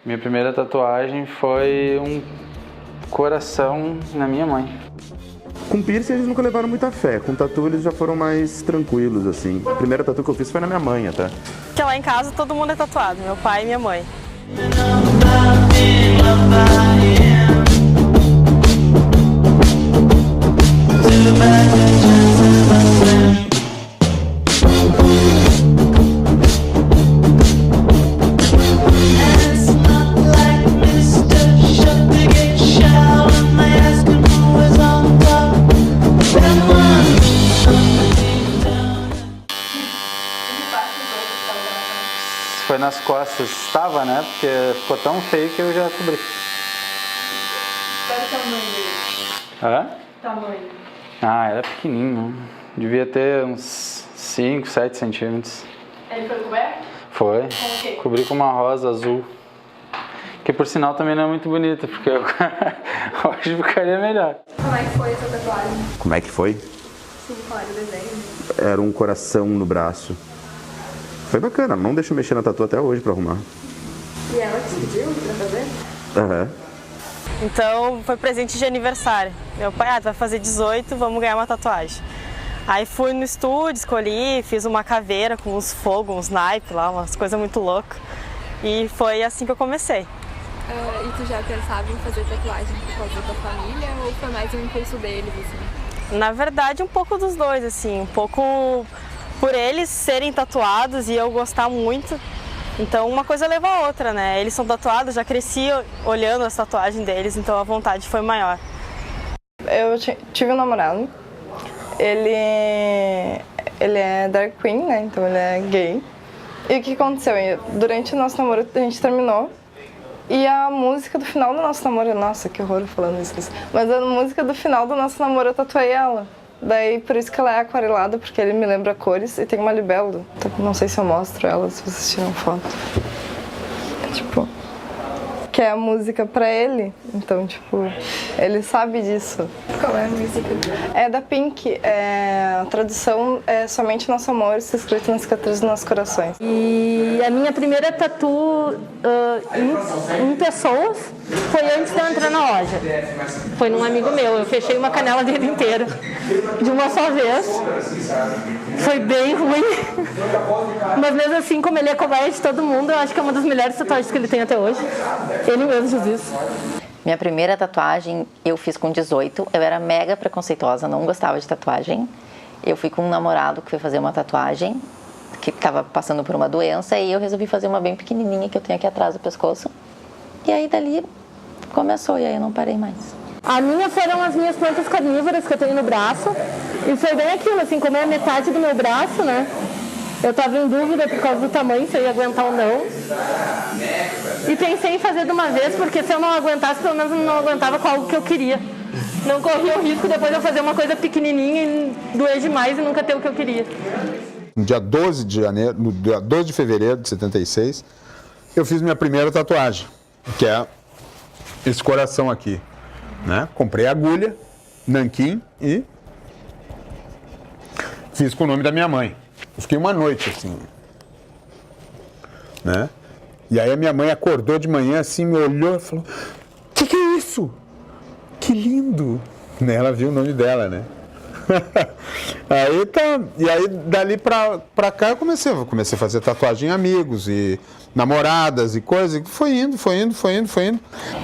Minha primeira tatuagem foi um coração na minha mãe. Com piercing eles nunca levaram muita fé, com tatu eles já foram mais tranquilos, assim. A primeira tatu que eu fiz foi na minha mãe, até. Porque lá em casa todo mundo é tatuado, meu pai e minha mãe. Foi nas costas, estava, né? Porque ficou tão feio que eu já cobri. Qual é o tamanho dele? Hã? Tamanho. Ah, era pequenininho. Devia ter uns 5, 7 centímetros. Ele foi coberto? Foi. Com o quê? Cobri com uma rosa azul. Que por sinal também não é muito bonita, porque eu hoje ficaria melhor. Como é que foi essa tatuagem? Como é que foi? Sim, qual era o desenho? Era um coração no braço. Foi bacana, não deixa eu mexer na tatu até hoje pra arrumar. E ela te pediu pra fazer? Aham. Então foi presente de aniversário. Meu pai, tu vai fazer 18, vamos ganhar uma tatuagem. Aí fui no estúdio, escolhi, fiz uma caveira com uns fogos, uns naipes lá, umas coisas muito loucas. E foi assim que eu comecei. E tu já pensava em fazer tatuagem por causa da família ou foi mais um impulso deles, assim? Na verdade, um pouco dos dois, assim, um pouco por eles serem tatuados e eu gostar muito. Então uma coisa leva a outra, né? Eles são tatuados, já cresci olhando as tatuagens deles, então a vontade foi maior. Eu tive um namorado, ele é drag queen, né? Então ele é gay. E o que aconteceu? Durante o nosso namoro a gente terminou e a música do final do nosso namoro, nossa, que horror falando isso, mas a música do final do nosso namoro eu tatuei ela. Daí por isso que ela é aquarelada, porque ele me lembra cores e tem uma libélula. Então, não sei se eu mostro ela, se vocês tiram foto. Tipo, que é a música pra ele, então tipo, ele sabe disso. Qual é a música? É da Pink, a tradução é Somente Nosso Amor, está escrito nas cicatrizes dos nossos corações. E a minha primeira tatu em pessoas foi antes de eu entrar na loja. Foi num amigo meu, eu fechei uma canela dele inteira, de uma só vez. Foi bem ruim, mas mesmo assim, como ele é cobaia de todo mundo, eu acho que é uma das melhores tatuagens que ele tem até hoje. Ele mesmo diz isso. Minha primeira tatuagem eu fiz com 18, eu era mega preconceituosa, não gostava de tatuagem. Eu fui com um namorado que foi fazer uma tatuagem, que estava passando por uma doença, e eu resolvi fazer uma bem pequenininha que eu tenho aqui atrás do pescoço. E aí dali começou, e aí eu não parei mais. A minha foram as minhas plantas carnívoras que eu tenho no braço, e foi bem aquilo, assim, como é metade do meu braço, né? Eu estava em dúvida por causa do tamanho, se eu ia aguentar ou não. E pensei em fazer de uma vez, porque se eu não aguentasse, pelo menos eu não aguentava com algo que eu queria. Não corria o risco depois de eu fazer uma coisa pequenininha e doer demais e nunca ter o que eu queria. No dia 12 de janeiro, no dia 12 de fevereiro de 76, eu fiz minha primeira tatuagem, que é esse coração aqui, né? Comprei agulha, nanquim e fiz com o nome da minha mãe. Eu fiquei uma noite assim, né? E aí a minha mãe acordou de manhã assim, me olhou e falou: que é isso? Que lindo! Né? Ela viu o nome dela, né? Aí tá, e aí dali pra cá eu comecei a fazer tatuagem em amigos e namoradas e coisas, e foi indo.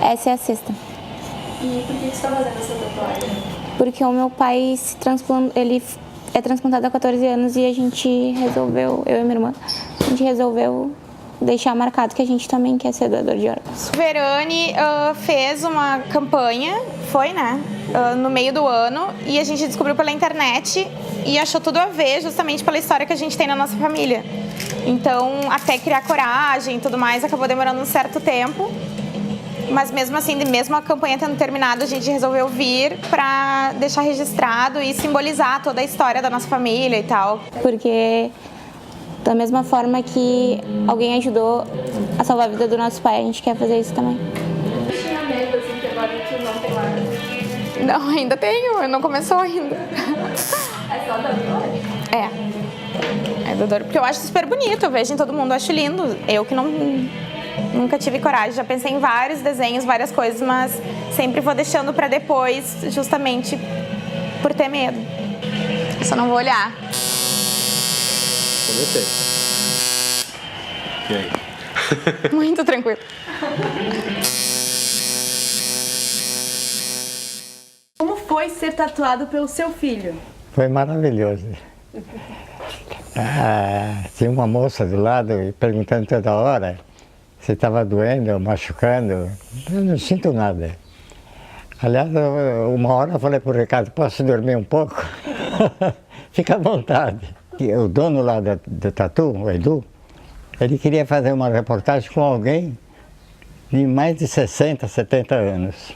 Essa é a sexta. E por que você está fazendo essa tatuagem? Porque o meu pai ele é transplantado há 14 anos e a gente resolveu, eu e minha irmã, a gente resolveu deixar marcado que a gente também quer ser doador de órgãos. O Verani fez uma campanha, foi, né, no meio do ano, e a gente descobriu pela internet e achou tudo a ver justamente pela história que a gente tem na nossa família. Então, até criar coragem e tudo mais, acabou demorando um certo tempo. Mas mesmo assim, mesmo a campanha tendo terminado, a gente resolveu vir para deixar registrado e simbolizar toda a história da nossa família e tal. Porque da mesma forma que alguém ajudou a salvar a vida do nosso pai, a gente quer fazer isso também. Tinha medo, assim, que agora tu não tem mais? Não, ainda tenho, não começou ainda. É só da dor? É da dor, porque eu acho super bonito, eu vejo em todo mundo, eu acho lindo. Eu que não Nunca tive coragem, já pensei em vários desenhos, várias coisas, mas sempre vou deixando pra depois, justamente por ter medo. Eu só não vou olhar. Comecei. E aí? Muito tranquilo. Como foi ser tatuado pelo seu filho? Foi maravilhoso. Tinha uma moça do lado perguntando toda hora se estava doendo, machucando. Eu não sinto nada. Aliás, uma hora eu falei para o Ricardo, posso dormir um pouco? Fica à vontade. E o dono lá do tatu, o Edu, ele queria fazer uma reportagem com alguém de mais de 60, 70 anos.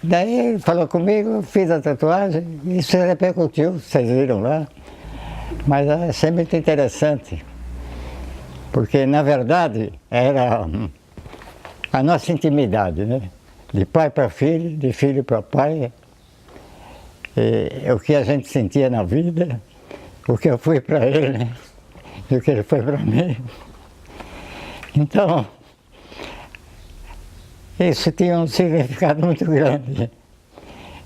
Daí ele falou comigo, fiz a tatuagem, e isso repercutiu, vocês viram lá. Mas é sempre muito interessante, porque na verdade era a nossa intimidade, né? De pai para filho, de filho para pai, o que a gente sentia na vida, o que eu fui para ele e o que ele foi para mim. Então, isso tinha um significado muito grande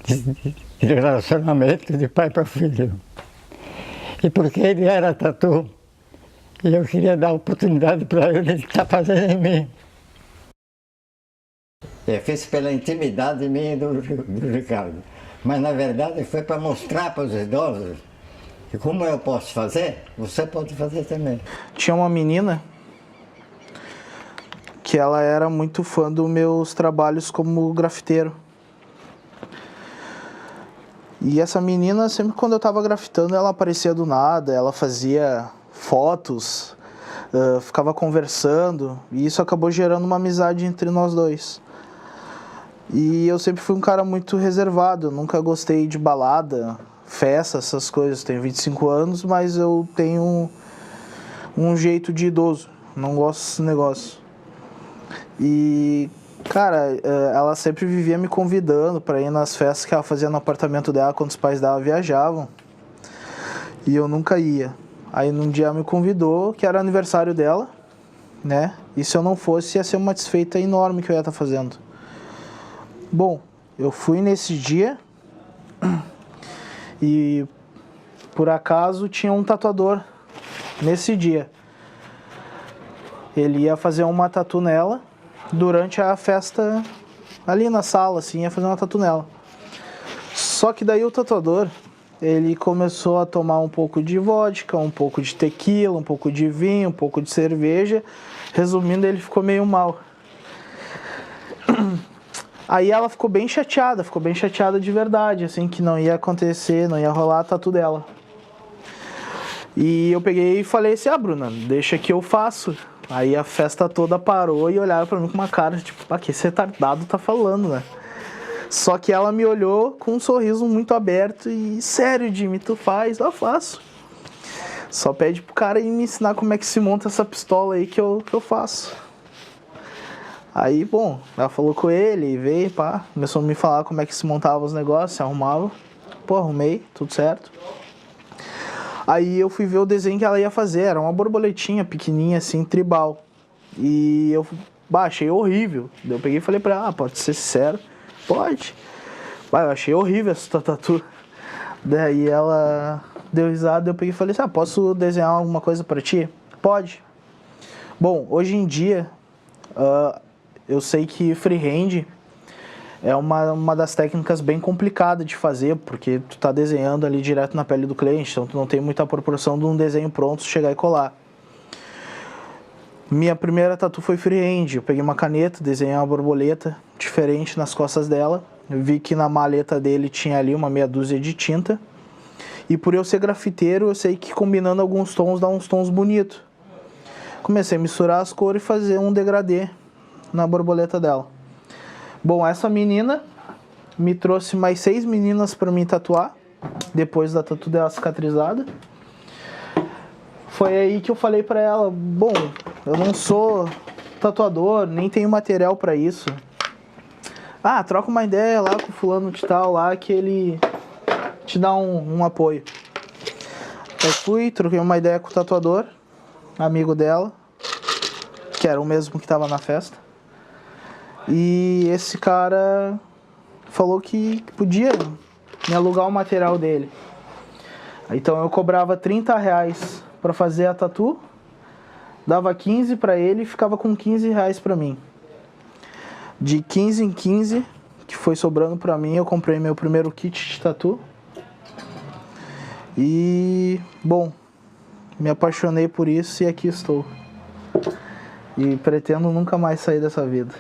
de relacionamento de pai para filho. E porque ele era tatu, e eu queria dar oportunidade para ele de estar fazendo em mim. Eu fiz pela intimidade minha e do Ricardo, mas na verdade foi para mostrar para os idosos que como eu posso fazer, você pode fazer também. Tinha uma menina que ela era muito fã dos meus trabalhos como grafiteiro. E essa menina, sempre quando eu estava grafitando, ela aparecia do nada, ela fazia fotos, ficava conversando, e isso acabou gerando uma amizade entre nós dois. E eu sempre fui um cara muito reservado, eu nunca gostei de balada, festa, essas coisas. Tenho 25 anos, mas eu tenho um jeito de idoso, não gosto desse negócio. E, cara, ela sempre vivia me convidando para ir nas festas que ela fazia no apartamento dela quando os pais dela viajavam. E eu nunca ia. Aí num dia ela me convidou, que era aniversário dela, né? E se eu não fosse, ia ser uma desfeita enorme que eu ia estar fazendo. Bom, eu fui nesse dia e por acaso tinha um tatuador nesse dia. Ele ia fazer uma tatu nela durante a festa ali na sala, assim, ia fazer uma tatu nela. Só que daí o tatuador, ele começou a tomar um pouco de vodka, um pouco de tequila, um pouco de vinho, um pouco de cerveja. Resumindo, ele ficou meio mal. Aí ela ficou bem chateada de verdade, assim, que não ia acontecer, não ia rolar a tatu dela. E eu peguei e falei assim, Bruna, deixa que eu faço. Aí a festa toda parou e olhava pra mim com uma cara, tipo, que esse retardado tá falando, né? Só que ela me olhou com um sorriso muito aberto e, sério, Jimmy, tu faz? Eu faço. Só pede pro cara ir me ensinar como é que se monta essa pistola aí que eu faço. Aí, bom, ela falou com ele, veio, pá, começou a me falar como é que se montava os negócios, se arrumava. Pô, arrumei, tudo certo. Aí eu fui ver o desenho que ela ia fazer, era uma borboletinha pequenininha assim, tribal. E eu achei horrível. Daí eu peguei e falei pra ela, pode ser sincero? Pode. Eu achei horrível essa tatu. Daí ela deu risada, eu peguei e falei assim, posso desenhar alguma coisa pra ti? Pode. Bom, hoje em dia, eu sei que freehand é uma das técnicas bem complicadas de fazer, porque tu tá desenhando ali direto na pele do cliente, então tu não tem muita proporção de um desenho pronto chegar e colar. Minha primeira tatu foi freehand, eu peguei uma caneta, desenhei uma borboleta diferente nas costas dela, eu vi que na maleta dele tinha ali uma meia dúzia de tinta, e por eu ser grafiteiro, eu sei que combinando alguns tons dá uns tons bonitos. Comecei a misturar as cores e fazer um degradê na borboleta dela. Bom, essa menina me trouxe mais 6 meninas para mim tatuar, depois da tatu dela cicatrizada. Foi aí que eu falei para ela, bom, eu não sou tatuador, nem tenho material para isso. Troca uma ideia lá com o fulano de tal lá, que ele te dá um apoio. Eu fui, troquei uma ideia com o tatuador, amigo dela, que era o mesmo que estava na festa. E esse cara falou que podia me alugar o material dele. Então eu cobrava R$30 para fazer a tatu, dava 15 para ele e ficava com R$15 para mim. De 15 em 15, que foi sobrando para mim, eu comprei meu primeiro kit de tatu. E, bom, me apaixonei por isso e aqui estou. E pretendo nunca mais sair dessa vida.